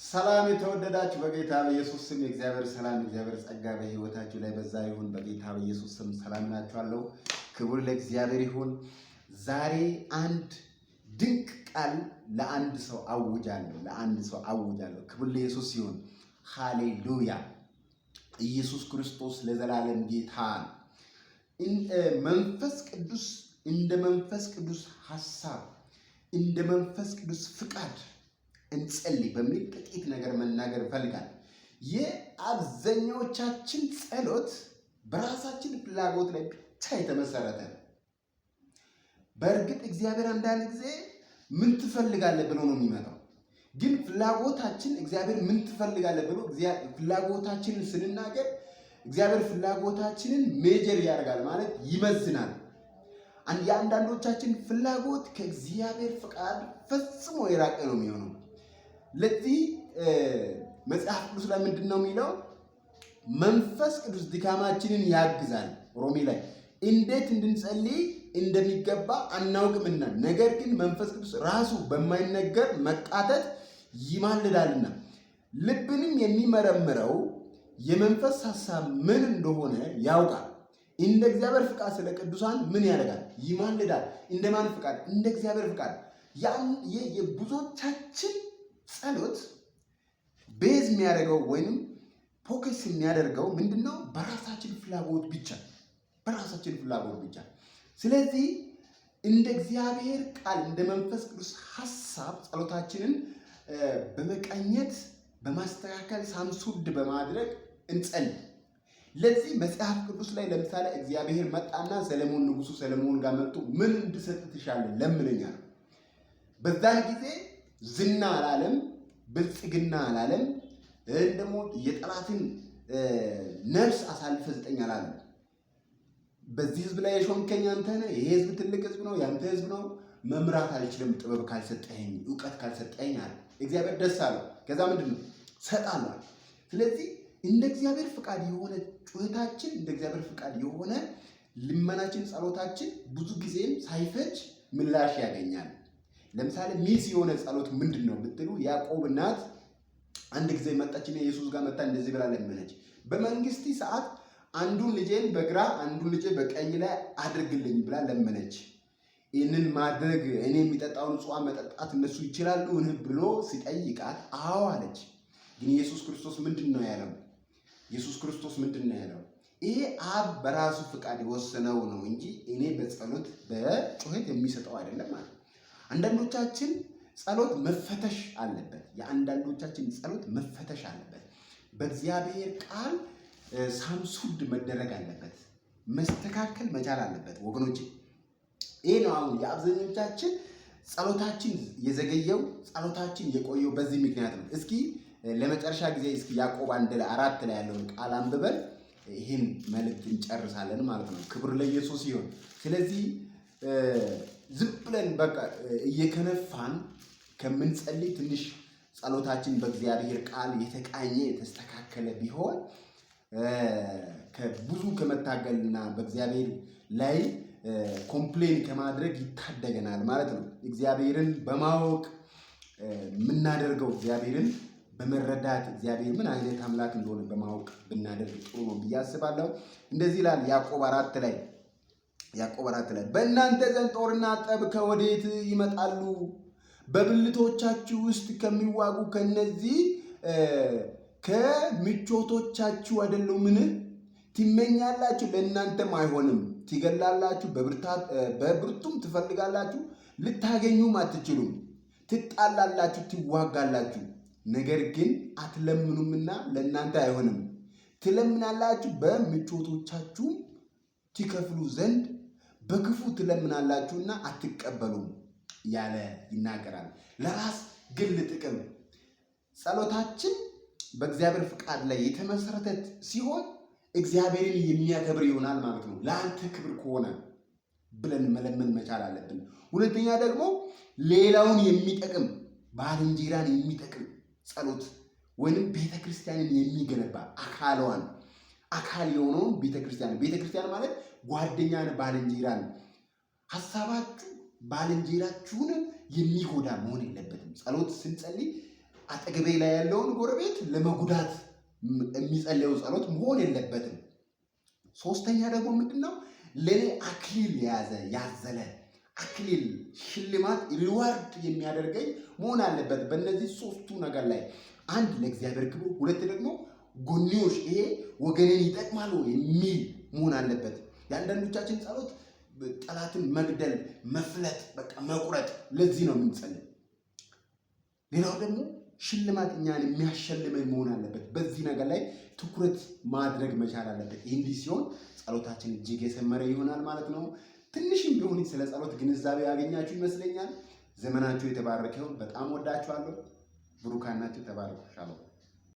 ሰላም የተወደዳችሁ በጌታ በኢየሱስ ስም የእግዚአብሔር ሰላም የእግዚአብሔር ጸጋ በሕይወታችሁ ላይ በዛ ይሁን። በጌታ በኢየሱስ ስም ሰላም ናችኋለሁ። ክብር ለእግዚአብሔር ይሁን። ዛሬ አንድ ድንቅ ቃል ለአንድ ሰው አውጃለሁ። ክብር ለኢየሱስ ይሁን። ሃሌሉያ! ኢየሱስ ክርስቶስ ለዘላለም ጌታ ነው። እንደ መንፈስ ቅዱስ ሐሳብ እንደ መንፈስ ቅዱስ ፍቃድ እንጸልይ በሚል ጥቂት ነገር መናገር እፈልጋለሁ። የአብዛኛዎቻችን ጸሎት በራሳችን ፍላጎት ላይ ብቻ የተመሰረተ ነው። በእርግጥ እግዚአብሔር አንዳንድ ጊዜ ምን ትፈልጋለህ ብሎ ነው የሚመጣው። ግን ፍላጎታችን እግዚአብሔር ምን ትፈልጋለህ ብሎ ፍላጎታችንን ስንናገር እግዚአብሔር ፍላጎታችንን ሜጀር ያደርጋል ማለት ይመዝናል። የአንዳንዶቻችን ፍላጎት ከእግዚአብሔር ፍቃድ ፈጽሞ የራቀ ነው የሚሆነው። ለዚህ መጽሐፍ ቅዱስ ላይ ምንድን ነው የሚለው? መንፈስ ቅዱስ ድካማችንን ያግዛል። ሮሜ ላይ እንዴት እንድንጸልይ እንደሚገባ አናውቅምና፣ ነገር ግን መንፈስ ቅዱስ ራሱ በማይነገር መቃተት ይማልዳልና፣ ልብንም የሚመረምረው የመንፈስ ሐሳብ ምን እንደሆነ ያውቃል። እንደ እግዚአብሔር ፍቃድ ስለ ቅዱሳን ምን ያደርጋል? ይማልዳል። እንደማን ፍቃድ? እንደ እግዚአብሔር ፍቃድ። የብዙዎቻችን ጸሎት ቤዝ የሚያደርገው ወይንም ፎከስ የሚያደርገው ምንድነው? በራሳችን ፍላጎት ብቻ። ስለዚህ እንደ እግዚአብሔር ቃል እንደ መንፈስ ቅዱስ ሐሳብ ጸሎታችንን በመቃኘት በማስተካከል ሳምሱድ በማድረግ እንጸልይ። ለዚህ መጽሐፍ ቅዱስ ላይ ለምሳሌ እግዚአብሔር መጣና ንጉሱ ሰለሞን ጋር መጥቶ ምን እንድሰጥ ትሻለህ ለምነኛ ነው። በዛን ጊዜ ዝና አላለም፣ ብልጽግና አላለም፣ ደግሞ የጠላትን ነፍስ አሳልፈ ስጠኝ አላለም። በዚህ ህዝብ ላይ የሾምከኝ አንተ ነህ፣ ይሄ ህዝብ ትልቅ ህዝብ ነው፣ ያንተ ህዝብ ነው፣ መምራት አልችልም ጥበብ ካልሰጠኝ፣ እውቀት ካልሰጠኝ አለ። እግዚአብሔር ደስ አለው። ከዛ ምንድነው ሰጣለሁ። ስለዚህ እንደ እግዚአብሔር ፍቃድ የሆነ ጩኸታችን፣ እንደ እግዚአብሔር ፍቃድ የሆነ ልመናችን፣ ጸሎታችን ብዙ ጊዜም ሳይፈጅ ምላሽ ያገኛል። ለምሳሌ ሚስ የሆነ ጸሎት ምንድን ነው ብትሉ፣ ያዕቆብ እናት አንድ ጊዜ መጣችና ኢየሱስ ጋር መጣ እንደዚህ ብላ ለመነች። በመንግስቲ ሰዓት አንዱን ልጄን በግራ አንዱን ልጄ በቀኝ ላይ አድርግልኝ ብላ ለመነች። ይህንን ማድረግ እኔ የሚጠጣውን ጽዋ መጠጣት እነሱ ይችላሉ ብሎ ሲጠይቃት አዎ አለች። ግን ኢየሱስ ክርስቶስ ምንድን ነው ያለው? ይሄ አብ በራሱ ፍቃድ የወሰነው ነው እንጂ እኔ በጸሎት በጩኸት የሚሰጠው አይደለም ማለት። አንዳንዶቻችን ጸሎት መፈተሽ አለበት። በእግዚአብሔር ቃል ሳምሱድ መደረግ አለበት፣ መስተካከል መቻል አለበት ወገኖች። ይሄ ነው አሁን የአብዛኞቻችን ጸሎታችን የዘገየው፣ ጸሎታችን የቆየው በዚህ ምክንያት ነው። እስኪ ለመጨረሻ ጊዜ ያዕቆብ 1:4 ላይ ያለውን ቃል አንብበን ይህን መልእክት እንጨርሳለን ማለት ነው። ክብር ለኢየሱስ ይሁን። ስለዚህ ዝም ብለን በቃ እየከነፋን ከምንጸልይ ትንሽ ጸሎታችን በእግዚአብሔር ቃል የተቃኘ የተስተካከለ ቢሆን ከብዙ ከመታገልና በእግዚአብሔር ላይ ኮምፕሌን ከማድረግ ይታደገናል ማለት ነው። እግዚአብሔርን በማወቅ የምናደርገው እግዚአብሔርን በመረዳት እግዚአብሔር ምን አይነት አምላክ እንደሆነ በማወቅ ብናደርግ ጥሩ ነው ብዬ አስባለሁ። እንደዚህ ይላል ያዕቆብ 4 ላይ በእናንተ ዘንድ ጦርና ጠብ ከወዴት ይመጣሉ? በብልቶቻችሁ ውስጥ ከሚዋጉ ከነዚህ ከምቾቶቻችሁ አይደሉምን? ትመኛላችሁ፣ ለእናንተም አይሆንም፣ ትገላላችሁ፣ በብርቱም ትፈልጋላችሁ፣ ልታገኙም አትችሉም፣ ትጣላላችሁ፣ ትዋጋላችሁ፣ ነገር ግን አትለምኑምና ለእናንተ አይሆንም፣ ትለምናላችሁ፣ በምቾቶቻችሁም ትከፍሉ ዘንድ በክፉ ትለምናላችሁና አትቀበሉም ያለ ይናገራል። ለራስ ግል ጥቅም ጸሎታችን በእግዚአብሔር ፍቃድ ላይ የተመሰረተ ሲሆን እግዚአብሔርን የሚያከብር ይሆናል ማለት ነው። ለአንተ ክብር ከሆነ ብለን መለመን መቻል አለብን። ሁለተኛ ደግሞ ሌላውን የሚጠቅም ባልንጀራን የሚጠቅም ጸሎት ወይንም ቤተክርስቲያንን የሚገነባ አካል የሆነውን ቤተክርስቲያን ማለት ጓደኛን፣ ባልንጀራን ሐሳባችሁ ባልንጀራችሁን የሚጎዳ መሆን የለበትም። ጸሎት ስንጸልይ አጠገቤ ላይ ያለውን ጎረቤት ለመጉዳት የሚጸልየው ጸሎት መሆን የለበትም። ሶስተኛ ደግሞ ምንድነው? ለኔ አክሊል ያዘለ አክሊል ሽልማት ሪዋርድ የሚያደርገኝ መሆን አለበት። በእነዚህ ሶስቱ ነገር ላይ አንድ ለእግዚአብሔር ክብር፣ ሁለት ደግሞ ጎንዮሽ ይሄ ወገኔን ይጠቅማሉ የሚል መሆን አለበት። የአንዳንዶቻችን ጸሎት ጠላትን መግደል፣ መፍለጥ፣ በቃ መቁረጥ፣ ለዚህ ነው የምንጸልይ። ሌላው ደግሞ ሽልማት እኛን የሚያሸልመን መሆን አለበት። በዚህ ነገር ላይ ትኩረት ማድረግ መቻል አለበት። እንዲህ ሲሆን ጸሎታችን እጅግ የሰመረ ይሆናል ማለት ነው። ትንሽም ቢሆን ስለ ጸሎት ግንዛቤ ያገኛችሁ ይመስለኛል። ዘመናችሁ የተባረከ ይሁን። በጣም ወዳችኋለሁ። ብሩካን ናችሁ። ተባረኩ። ሻሎም